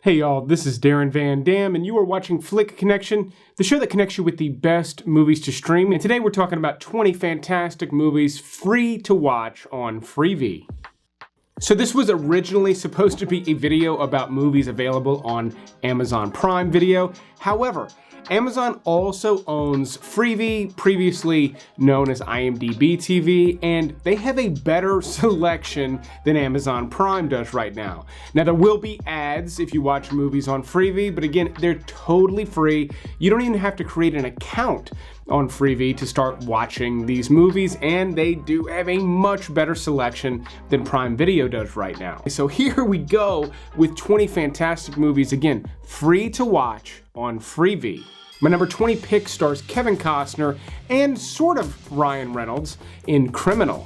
Hey y'all, this is Darren Van Dam, and you are watching Flick Connection, the show that connects you with the best movies to stream. And today we're talking about 20 fantastic movies free to watch on FreeVee. So this was originally supposed to be a video about movies available on Amazon Prime Video. However, Amazon also owns FreeVee, previously known as IMDb TV, and they have a better selection than Amazon Prime does right now. Now, there will be ads if you watch movies on FreeVee, but again, they're totally free. You don't even have to create an account on FreeVee to start watching these movies, and they do have a much better selection than Prime Video does right now. So here we go with 20 fantastic movies, again, free to watch on FreeVee. My number 20 pick stars Kevin Costner and sort of Ryan Reynolds in Criminal.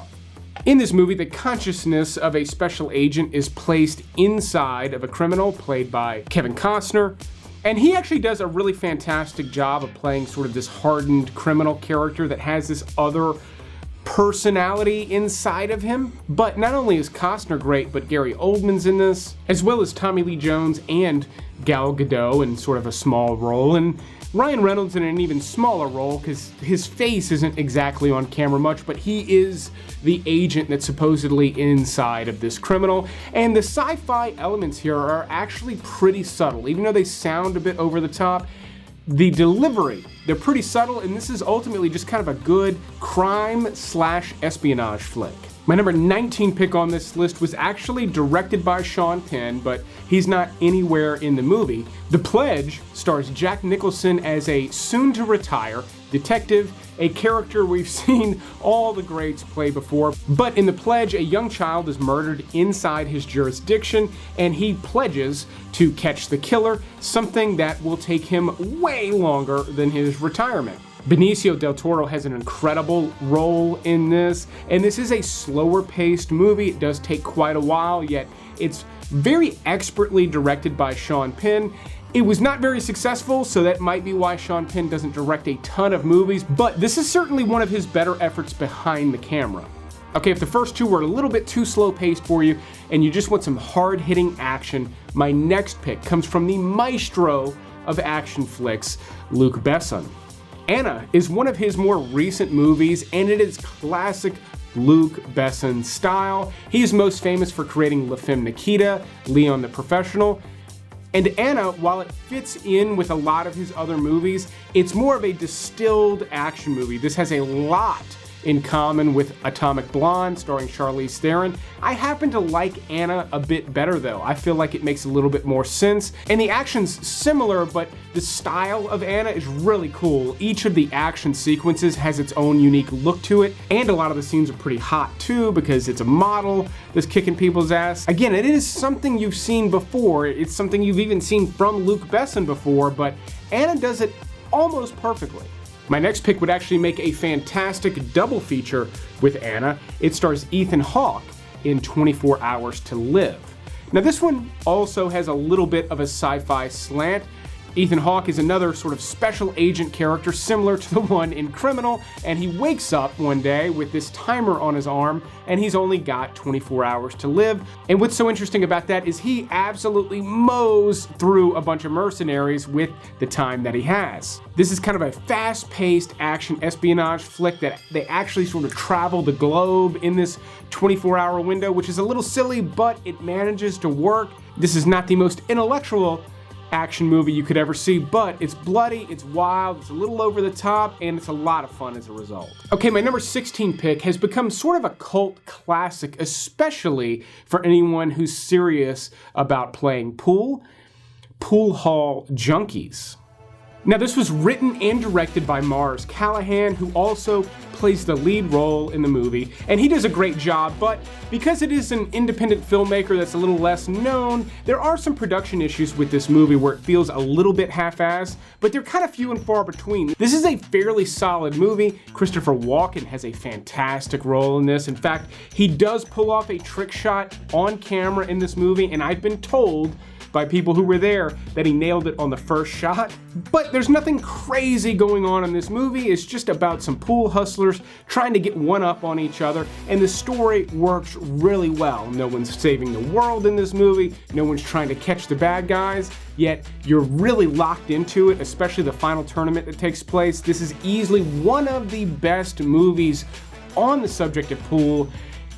In this movie, the consciousness of a special agent is placed inside of a criminal played by Kevin Costner, and he actually does a really fantastic job of playing sort of this hardened criminal character that has this other personality inside of him. But not only is Costner great, but Gary Oldman's in this, as well as Tommy Lee Jones and Gal Gadot in sort of a small role, and Ryan Reynolds in an even smaller role because his face isn't exactly on camera much, but he is the agent that's supposedly inside of this criminal. And the sci-fi elements here are actually pretty subtle. Even though they sound a bit over the top, the delivery, they're pretty subtle, and this is ultimately just kind of a good crime/espionage flick. My number 19 pick on this list was actually directed by Sean Penn, but he's not anywhere in the movie. The Pledge stars Jack Nicholson as a soon-to-retire detective, a character we've seen all the greats play before. But in The Pledge, a young child is murdered inside his jurisdiction, and he pledges to catch the killer, something that will take him way longer than his retirement. Benicio del Toro has an incredible role in this, and this is a slower paced movie. It does take quite a while, yet it's very expertly directed by Sean Penn. It was not very successful, so that might be why Sean Penn doesn't direct a ton of movies, but this is certainly one of his better efforts behind the camera. Okay, if the first two were a little bit too slow paced for you, and you just want some hard hitting action, my next pick comes from the maestro of action flicks, Luc Besson. Anna is one of his more recent movies, and it is classic Luc Besson style. He is most famous for creating La Femme Nikita, Leon the Professional. And Anna, while it fits in with a lot of his other movies, it's more of a distilled action movie. This has a lot in common with Atomic Blonde, starring Charlize Theron. I happen to like Anna a bit better though. I feel like it makes a little bit more sense. And the action's similar, but the style of Anna is really cool. Each of the action sequences has its own unique look to it, and a lot of the scenes are pretty hot too because it's a model that's kicking people's ass. Again, it is something you've seen before. It's something you've even seen from Luc Besson before, but Anna does it almost perfectly. My next pick would actually make a fantastic double feature with Anna. It stars Ethan Hawke in 24 Hours to Live. Now this one also has a little bit of a sci-fi slant. Ethan Hawke is another sort of special agent character similar to the one in Criminal, and he wakes up one day with this timer on his arm, and he's only got 24 hours to live. And what's so interesting about that is he absolutely mows through a bunch of mercenaries with the time that he has. This is kind of a fast-paced action espionage flick that they actually sort of travel the globe in this 24-hour window, which is a little silly, but it manages to work. This is not the most intellectual action movie you could ever see, but it's bloody, it's wild, it's a little over the top, and it's a lot of fun as a result. Okay, my number 16 pick has become sort of a cult classic, especially for anyone who's serious about playing pool. POOLHALL Junkies. Now this was written and directed by Mars Callahan, who also plays the lead role in the movie, and he does a great job, but because it is an independent filmmaker that's a little less known, there are some production issues with this movie where it feels a little bit half-assed, but they're kind of few and far between. This is a fairly solid movie. Christopher Walken has a fantastic role in this. In fact, he does pull off a trick shot on camera in this movie, and I've been told by people who were there that he nailed it on the first shot. But there's nothing crazy going on in this movie. It's just about some pool hustlers trying to get one up on each other, and the story works really well. No one's saving the world in this movie, no one's trying to catch the bad guys, yet you're really locked into it, especially the final tournament that takes place. This is easily one of the best movies on the subject of pool.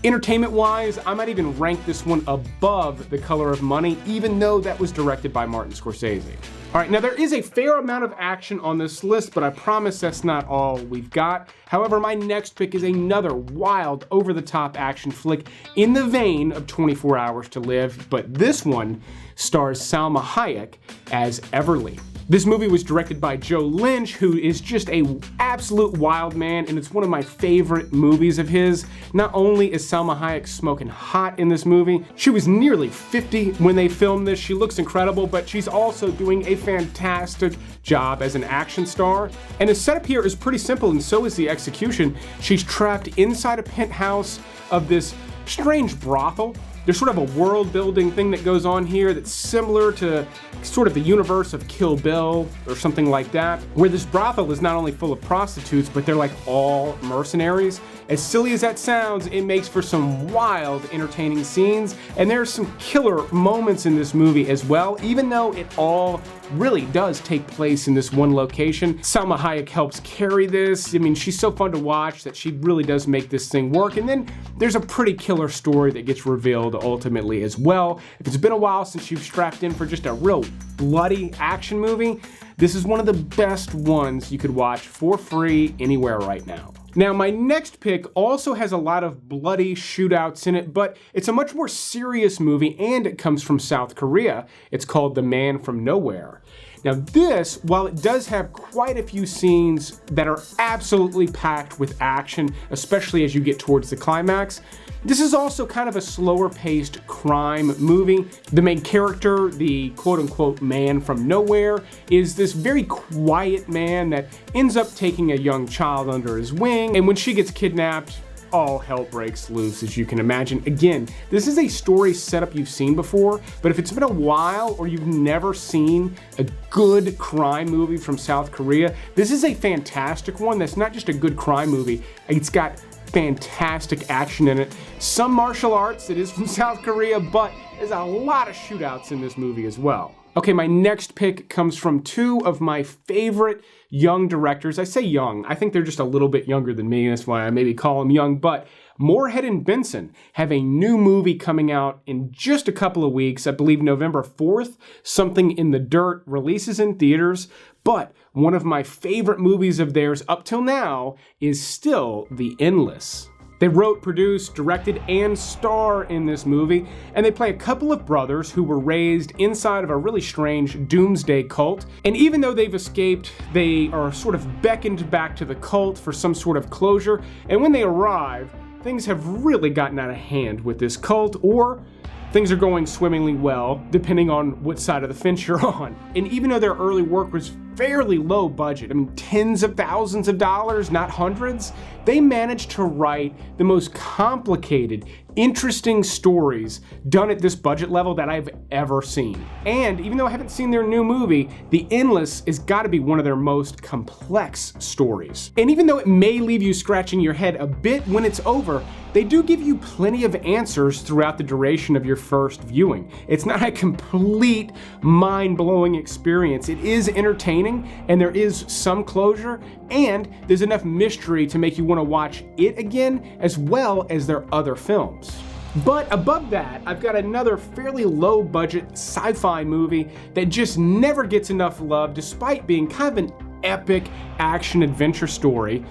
Entertainment-wise, I might even rank this one above The Color of Money, even though that was directed by Martin Scorsese. All right, now there is a fair amount of action on this list, but I promise that's not all we've got. However, my next pick is another wild, over-the-top action flick in the vein of 24 Hours to Live, but this one stars Salma Hayek as Everly. This movie was directed by Joe Lynch, who is just an absolute wild man, and it's one of my favorite movies of his. Not only is Salma Hayek smoking hot in this movie, she was nearly 50 when they filmed this. She looks incredible, but she's also doing a fantastic job as an action star. And the setup here is pretty simple, and so is the execution. She's trapped inside a penthouse of this strange brothel. There's sort of a world-building thing that goes on here that's similar to sort of the universe of Kill Bill or something like that, where this brothel is not only full of prostitutes, but they're like all mercenaries. As silly as that sounds, it makes for some wild, entertaining scenes, and there's some killer moments in this movie as well, even though it all really does take place in this one location. Salma Hayek helps carry this. I mean, she's so fun to watch that she really does make this thing work. And then there's a pretty killer story that gets revealed ultimately as well. If it's been a while since you've strapped in for just a real bloody action movie, this is one of the best ones you could watch for free anywhere right now. Now, my next pick also has a lot of bloody shootouts in it, but it's a much more serious movie, and it comes from South Korea. It's called The Man from Nowhere. Now this, while it does have quite a few scenes that are absolutely packed with action, especially as you get towards the climax, this is also kind of a slower paced crime movie. The main character, the quote-unquote man from nowhere, is this very quiet man that ends up taking a young child under his wing, and when she gets kidnapped, all hell breaks loose, as you can imagine. Again, this is a story setup you've seen before, but if it's been a while or you've never seen a good crime movie from South Korea, this is a fantastic one that's not just a good crime movie, it's got fantastic action in it. Some martial arts, it is from South Korea, but there's a lot of shootouts in this movie as well. Okay, my next pick comes from two of my favorite young directors. I say young, I think they're just a little bit younger than me, that's why I maybe call them young, but Moorhead and Benson have a new movie coming out in just a couple of weeks. I believe November 4th, Something in the Dirt releases in theaters, but one of my favorite movies of theirs up till now is still The Endless. They wrote, produced, directed, and star in this movie, and they play a couple of brothers who were raised inside of a really strange doomsday cult, and even though they've escaped, they are sort of beckoned back to the cult for some sort of closure, and when they arrive, things have really gotten out of hand with this cult, or things are going swimmingly well, depending on what side of the fence you're on. And even though their early work was fairly low budget, I mean tens of thousands of dollars, not hundreds, they managed to write the most complicated, interesting stories done at this budget level that I've ever seen. And even though I haven't seen their new movie, The Endless has got to be one of their most complex stories. And even though it may leave you scratching your head a bit when it's over, they do give you plenty of answers throughout the duration of your first viewing. It's not a complete mind-blowing experience. It is entertaining, and there is some closure, and there's enough mystery to make you want to watch it again, as well as their other films. But above that, I've got another fairly low-budget sci-fi movie that just never gets enough love, despite being kind of an epic action-adventure story,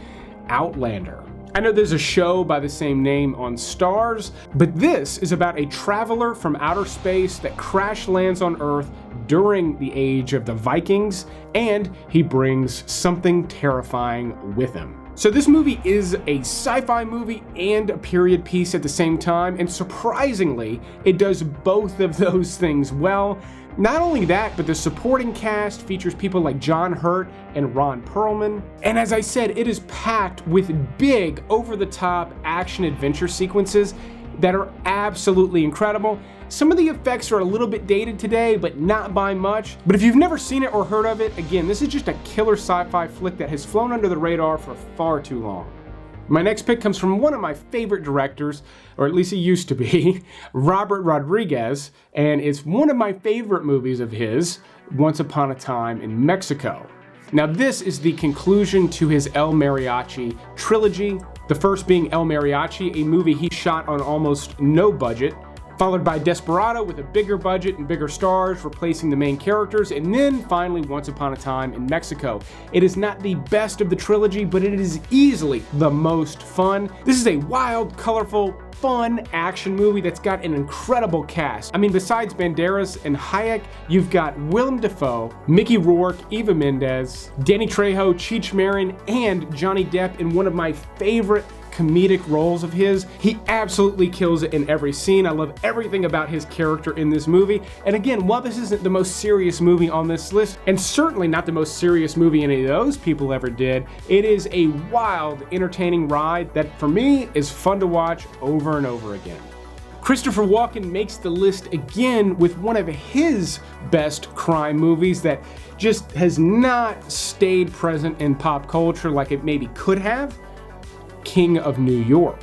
Outlander. I know there's a show by the same name on Starz, but this is about a traveler from outer space that crash lands on Earth during the age of the Vikings, and he brings something terrifying with him. So this movie is a sci-fi movie and a period piece at the same time, and surprisingly, it does both of those things well. Not only that, but the supporting cast features people like John Hurt and Ron Perlman. And as I said, it is packed with big, over-the-top action-adventure sequences. that are absolutely incredible. Some of the effects are a little bit dated today, but not by much. But if you've never seen it or heard of it, again, this is just a killer sci-fi flick that has flown under the radar for far too long. My next pick comes from one of my favorite directors, or at least he used to be, Robert Rodriguez, and it's one of my favorite movies of his, Once Upon a Time in Mexico. Now this is the conclusion to his El Mariachi trilogy, the first being El Mariachi, a movie he shot on almost no budget, followed by Desperado with a bigger budget and bigger stars replacing the main characters, and then finally Once Upon a Time in Mexico. It is not the best of the trilogy, but it is easily the most fun. This is a wild, colorful, fun action movie that's got an incredible cast. I mean, besides Banderas and Hayek, you've got Willem Dafoe, Mickey Rourke, Eva Mendes, Danny Trejo, Cheech Marin, and Johnny Depp in one of my favorite comedic roles of his. He absolutely kills it in every scene. I love everything about his character in this movie. And again, while this isn't the most serious movie on this list, and certainly not the most serious movie any of those people ever did, it is a wild, entertaining ride that for me is fun to watch over and over again. Christopher Walken makes the list again with one of his best crime movies that just has not stayed present in pop culture like it maybe could have. King of New York.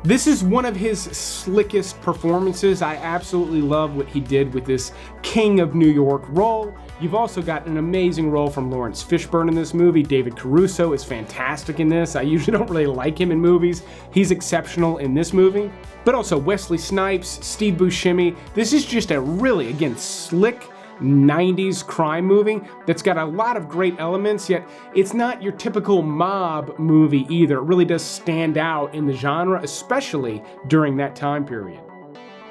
This is one of his slickest performances. I absolutely love what he did with this King of New York role. You've also got an amazing role from Lawrence Fishburne in this movie. David Caruso is fantastic in this. I usually don't really like him in movies. He's exceptional in this movie. But also Wesley Snipes, Steve Buscemi. This is just a really, again, slick 90s crime movie that's got a lot of great elements, yet it's not your typical mob movie either. It really does stand out in the genre, especially during that time period.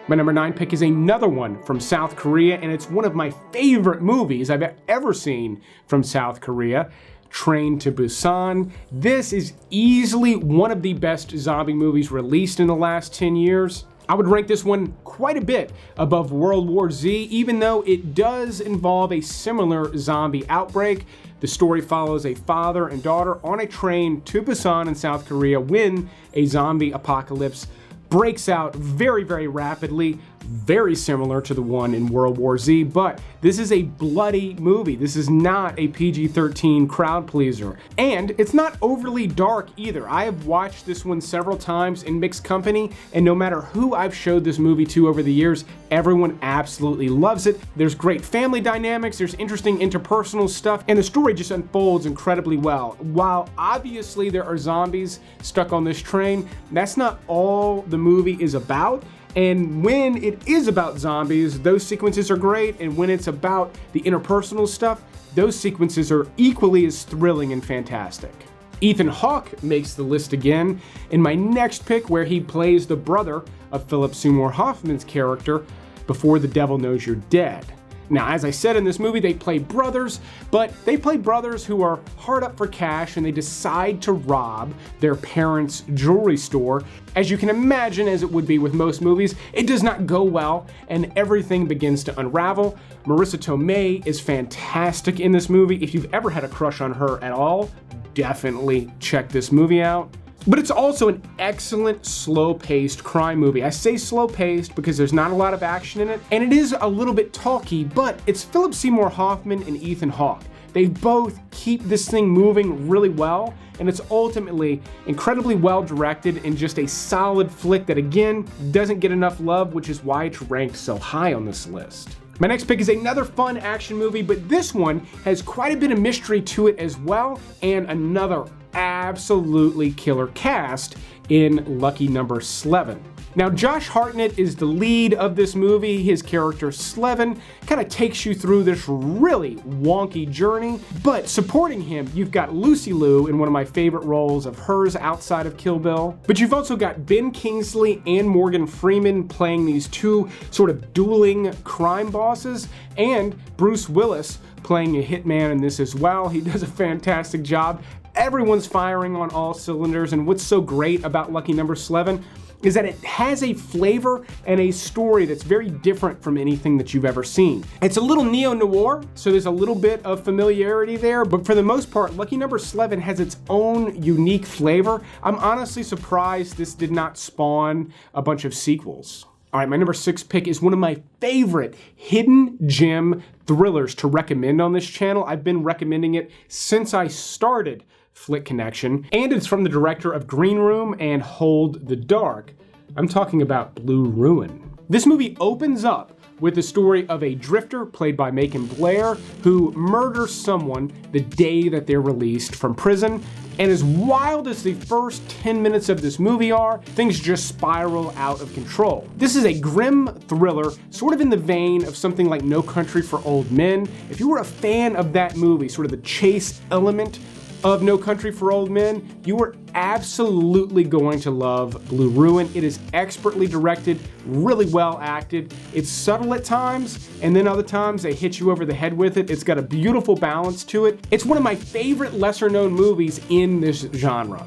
My number 9 pick is another one from South Korea, and it's one of my favorite movies I've ever seen from South Korea, Train to Busan. This is easily one of the best zombie movies released in the last 10 years. I would rank this one quite a bit above World War Z, even though it does involve a similar zombie outbreak. The story follows a father and daughter on a train to Busan in South Korea when a zombie apocalypse breaks out very, very rapidly, very similar to the one in World War Z, but this is a bloody movie. This is not a PG-13 crowd pleaser. And it's not overly dark either. I have watched this one several times in mixed company, and no matter who I've showed this movie to over the years, everyone absolutely loves it. There's great family dynamics, there's interesting interpersonal stuff, and the story just unfolds incredibly well. While obviously there are zombies stuck on this train, that's not all the movie is about. And when it is about zombies, those sequences are great, and when it's about the interpersonal stuff, those sequences are equally as thrilling and fantastic. Ethan Hawke makes the list again in my next pick, where he plays the brother of Philip Seymour Hoffman's character before The Devil Knows You're Dead. Now, as I said in this movie, they play brothers, but they play brothers who are hard up for cash and they decide to rob their parents' jewelry store. As you can imagine, as it would be with most movies, it does not go well and everything begins to unravel. Marissa Tomei is fantastic in this movie. If you've ever had a crush on her at all, definitely check this movie out. But it's also an excellent slow-paced crime movie. I say slow-paced because there's not a lot of action in it, and it is a little bit talky, but it's Philip Seymour Hoffman and Ethan Hawke. They both keep this thing moving really well, and it's ultimately incredibly well directed and just a solid flick that, again, doesn't get enough love, which is why it's ranked so high on this list. My next pick is another fun action movie, but this one has quite a bit of mystery to it as well, and another absolutely killer cast in lucky number SLEVIN. Now, Josh Hartnett is the lead of this movie. His character SLEVIN kind of takes you through this really wonky journey, but supporting him, you've got Lucy Liu in one of my favorite roles of hers outside of Kill Bill, but you've also got Ben Kingsley and Morgan Freeman playing these two sort of dueling crime bosses, and Bruce Willis playing a hitman in this as well. He does a fantastic job. Everyone's firing on all cylinders, and what's so great about lucky number SLEVIN is that it has a flavor and a story that's very different from anything that you've ever seen. It's a little neo-noir, so there's a little bit of familiarity there, but for the most part, Lucky Number SLEVIN has its own unique flavor. I'm honestly surprised this did not spawn a bunch of sequels. All right, my number 6 pick is one of my favorite hidden gem thrillers to recommend on this channel. I've been recommending it since I started Flick Connection, and it's from the director of Green Room and Hold the Dark. I'm talking about Blue Ruin. This movie opens up with the story of a drifter played by Macon Blair who murders someone the day that they're released from prison. And as wild as the first 10 minutes of this movie are, things just spiral out of control. This is a grim thriller, sort of in the vein of something like No Country for Old Men. If you were a fan of that movie, sort of the chase element of No Country for Old Men, you are absolutely going to love Blue Ruin. It is expertly directed, really well acted. It's subtle at times, and then other times they hit you over the head with it. It's got a beautiful balance to it. It's one of my favorite lesser known movies in this genre.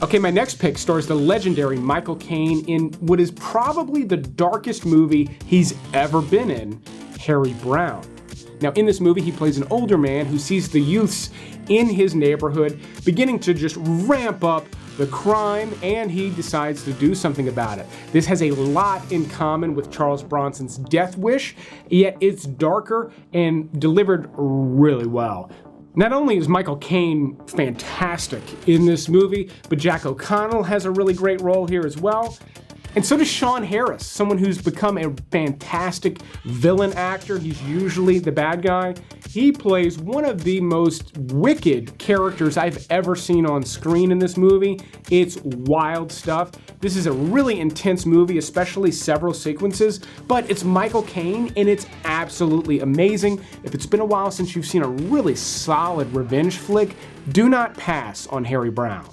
Okay, my next pick stars the legendary Michael Caine in what is probably the darkest movie he's ever been in, Harry Brown. Now, in this movie, he plays an older man who sees the youths in his neighborhood beginning to just ramp up the crime, and he decides to do something about it. This has a lot in common with Charles Bronson's Death Wish, yet it's darker and delivered really well. Not only is Michael Caine fantastic in this movie, but Jack O'Connell has a really great role here as well. And so does Sean Harris, someone who's become a fantastic villain actor. He's usually the bad guy. He plays one of the most wicked characters I've ever seen on screen in this movie. It's wild stuff. This is a really intense movie, especially several sequences, but it's Michael Caine and it's absolutely amazing. If it's been a while since you've seen a really solid revenge flick, do not pass on Harry Brown.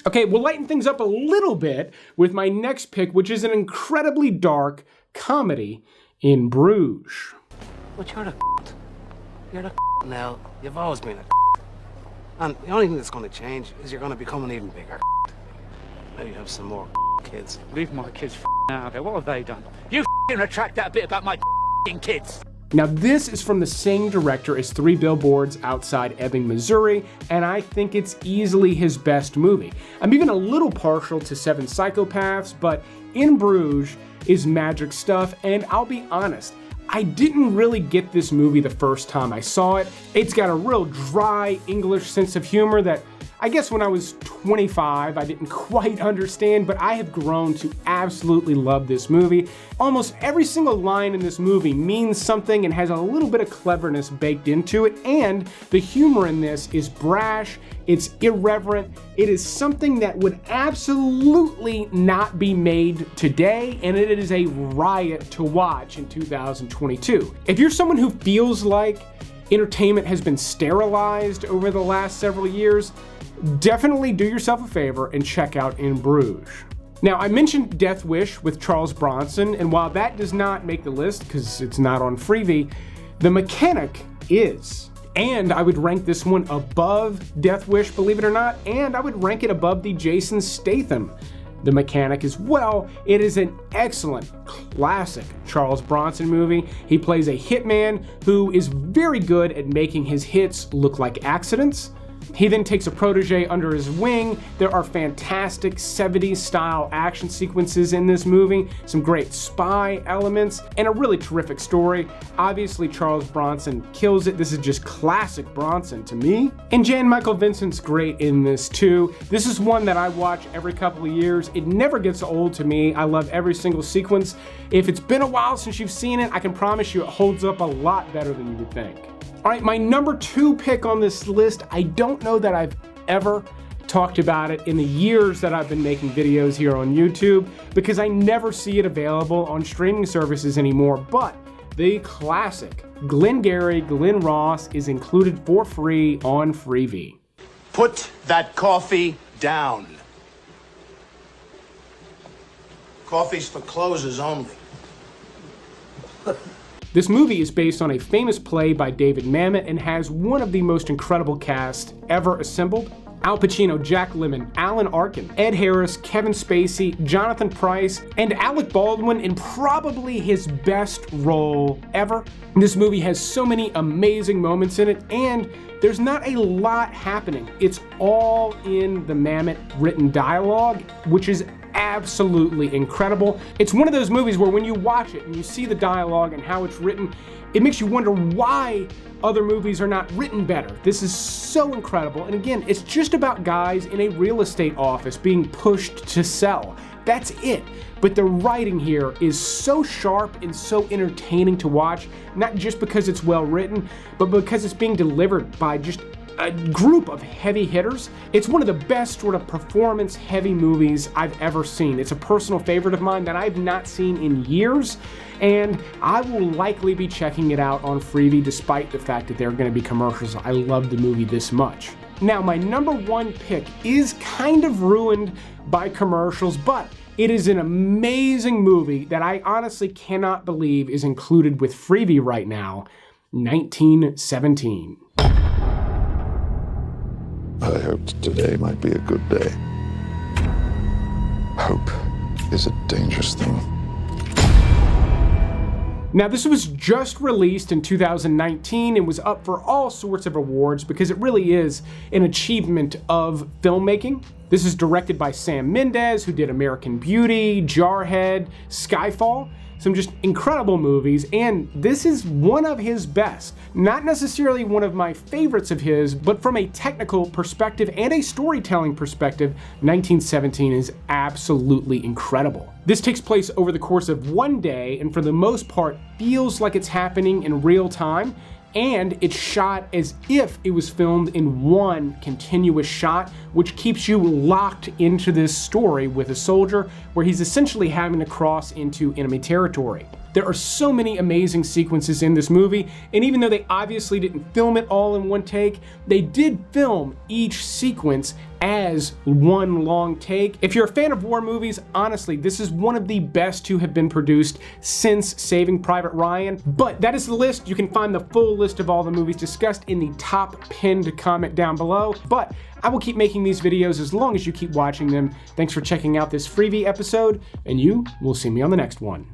Okay, we'll lighten things up a little bit with my next pick, which is an incredibly dark comedy in Bruges. But you're the You're the now. You've always been a and the only thing that's going to change is you're going to become an even bigger maybe have some more kids. Leave my kids out there. What have they done? You retract that bit about my kids. Now, this is from the same director as 3 Billboards Outside Ebbing, Missouri, and I think it's easily his best movie. I'm even a little partial to 7 Psychopaths, but In Bruges is magic stuff, and I'll be honest, I didn't really get this movie the first time I saw it. It's got a real dry English sense of humor that I guess when I was 25, I didn't quite understand, but I have grown to absolutely love this movie. Almost every single line in this movie means something and has a little bit of cleverness baked into it, and the humor in this is brash, it's irreverent, it is something that would absolutely not be made today, and it is a riot to watch in 2022. If you're someone who feels like entertainment has been sterilized over the last several years, definitely do yourself a favor and check out In Bruges. Now, I mentioned Death Wish with Charles Bronson, and while that does not make the list because it's not on FreeVee, The Mechanic is. And I would rank this one above Death Wish, believe it or not, and I would rank it above the Jason Statham The Mechanic as well. It is an excellent, classic Charles Bronson movie. He plays a hitman who is very good at making his hits look like accidents. He then takes a protege under his wing. There are fantastic 70s style action sequences in this movie, some great spy elements, and a really terrific story. Obviously, Charles Bronson kills it. This is just classic Bronson to me. And Jan Michael Vincent's great in this too. This is one that I watch every couple of years. It never gets old to me. I love every single sequence. If it's been a while since you've seen it, I can promise you it holds up a lot better than you would think. All right, my number 2 pick on this list, I don't know that I've ever talked about it in the years that I've been making videos here on YouTube because I never see it available on streaming services anymore, but the classic Glengarry Glen Ross is included for free on FreeVee. Put that coffee down. Coffee's for closers only. This movie is based on a famous play by David Mamet and has one of the most incredible casts ever assembled. Al Pacino, Jack Lemmon, Alan Arkin, Ed Harris, Kevin Spacey, Jonathan Pryce, and Alec Baldwin in probably his best role ever. This movie has so many amazing moments in it, and there's not a lot happening. It's all in the Mamet written dialogue, which is absolutely incredible. It's one of those movies where when you watch it and you see the dialogue and how it's written, it makes you wonder why other movies are not written better. This is so incredible. And again, it's just about guys in a real estate office being pushed to sell. That's it. But the writing here is so sharp and so entertaining to watch, not just because it's well written, but because it's being delivered by just a group of heavy hitters. It's one of the best sort of performance-heavy movies I've ever seen. It's a personal favorite of mine that I've not seen in years, and I will likely be checking it out on FreeVee despite the fact that there are going to be commercials. I love the movie this much. Now, my number one pick is kind of ruined by commercials, but it is an amazing movie that I honestly cannot believe is included with FreeVee right now, 1917. I hoped today might be a good day. Hope is a dangerous thing. Now, this was just released in 2019 and was up for all sorts of awards because it really is an achievement of filmmaking. This is directed by Sam Mendes, who did American Beauty, Jarhead, Skyfall. Some just incredible movies, and this is one of his best. Not necessarily one of my favorites of his, but from a technical perspective and a storytelling perspective, 1917 is absolutely incredible. This takes place over the course of one day, and for the most part feels like it's happening in real time, and it's shot as if it was filmed in one continuous shot, which keeps you locked into this story with a soldier where he's essentially having to cross into enemy territory. There are so many amazing sequences in this movie, and even though they obviously didn't film it all in one take, they did film each sequence as one long take. If you're a fan of war movies, honestly, this is one of the best to have been produced since Saving Private Ryan. But that is the list. You can find the full list of all the movies discussed in the top pinned comment down below. But I will keep making these videos as long as you keep watching them. Thanks for checking out this FreeVee episode, and you will see me on the next one.